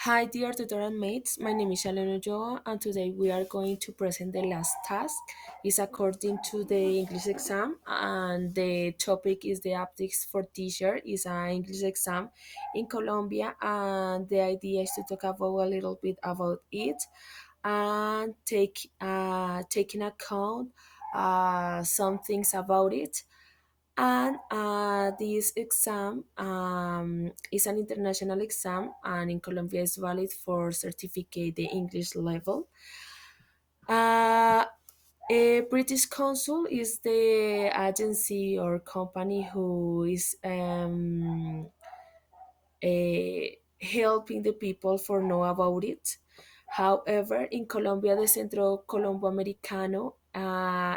Hi, dear tutor and mates. My name is Shalon Ojoa, and today we are going to present the last task. It's according to the English exam, and the topic is the aptics for teacher. It's an English exam in Colombia, and the idea is to talk about a little bit about it and taking account some things about it. And this exam is an international exam, and in Colombia is valid for certificate the English level. Uh, a British Council is the agency or company who is helping the people for know about it. However, in Colombia, the Centro Colombo Americano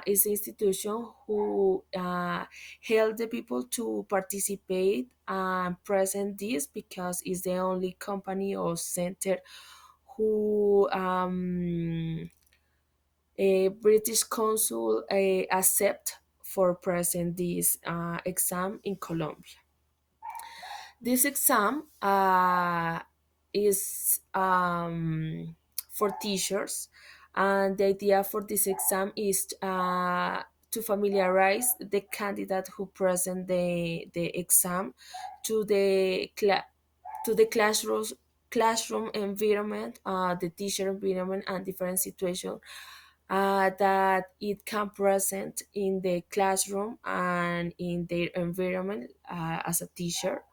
is the institution who help the people to participate and present this because it's the only company or center who a British Council accept for present this exam in Colombia. This exam is for teachers, and the idea for this exam is to familiarize the candidate who present the exam to the classroom environment, the teacher environment, and different situations that it can present in the classroom and in their environment as a teacher.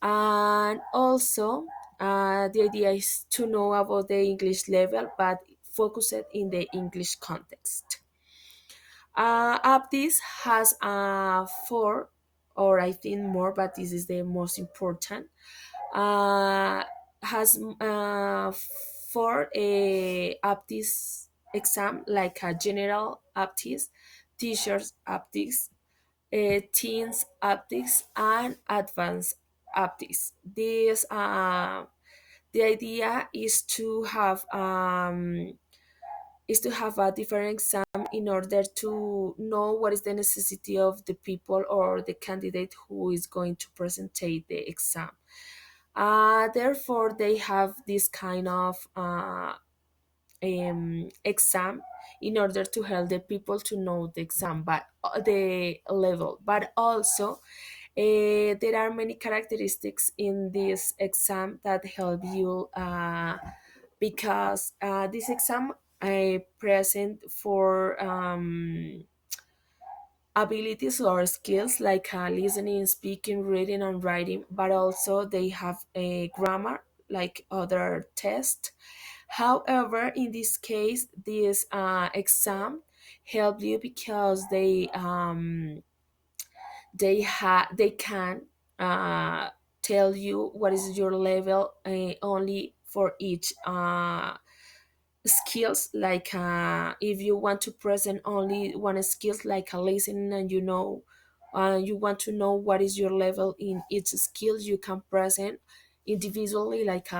And also, the idea is to know about the English level, but focus it in the English context. Aptis has four, or I think more, but this is the most important. Uh, has four aptis exam, like a general aptis, teachers aptis, teens aptis, and advanced aptis. The idea is to have a different exam in order to know what is the necessity of the people or the candidate who is going to present the exam. Therefore, they have this kind of exam in order to help the people to know the exam, but the level. But also, there are many characteristics in this exam that help you because this exam present for abilities or skills like listening, speaking, reading, and writing, but also they have a grammar like other tests. However, in this case, this exam help you because they can uh, tell you what is your level only for each skills, like if you want to present only one skills like a listening, and you want to know what is your level in each skill, you can present individually, like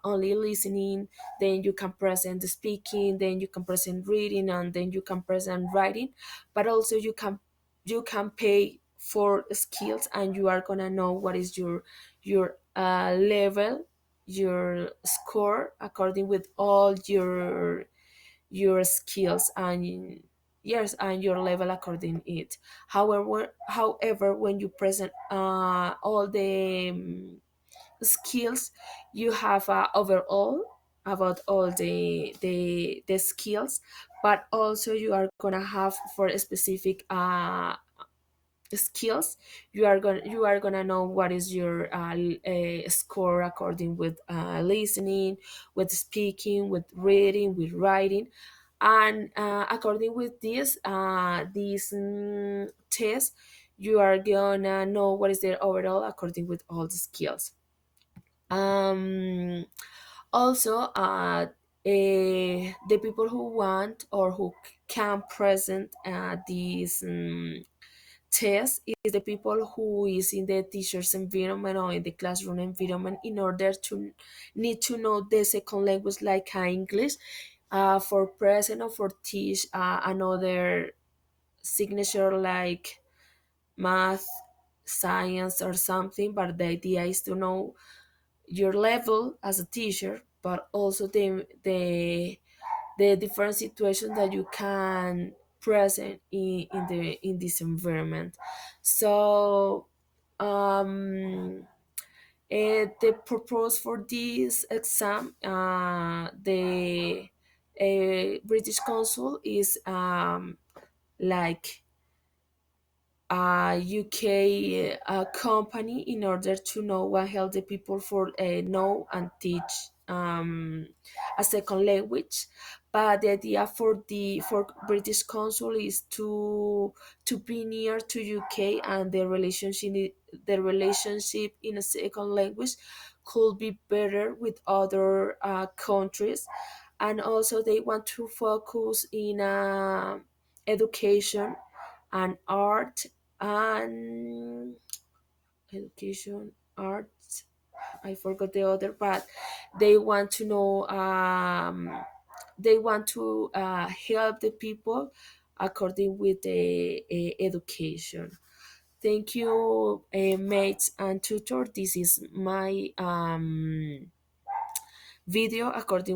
only listening, then you can present the speaking, then you can present reading, and then you can present writing. But also you can pay for skills, and you are gonna know what is your level, your score according with all your skills, and yes, and your level according it. However, when you present all the skills, you have overall about all the skills, but also you are gonna have for a specific skills, you are gonna know what is your score according with listening, with speaking, with reading, with writing. And according with this test, you are gonna know what is their overall according with all the skills. um Also, the people who want or who can present these test is the people who is in the teacher's environment or in the classroom environment, in order to need to know the second language like English, for present or for teach another signature like math, science, or something. But the idea is to know your level as a teacher, but also the different situations that you can present in this environment. So the purpose for this exam, the British Council is like a UK company in order to know and help the people for know and teach a second language. But the idea for the for British Council is to be near to UK, and the relationship in a second language could be better with other countries, and also they want to focus in education and art and education arts. I forgot the other, but they want to know, they want to help the people according with the education. Thank you, mates and tutor. This is my video according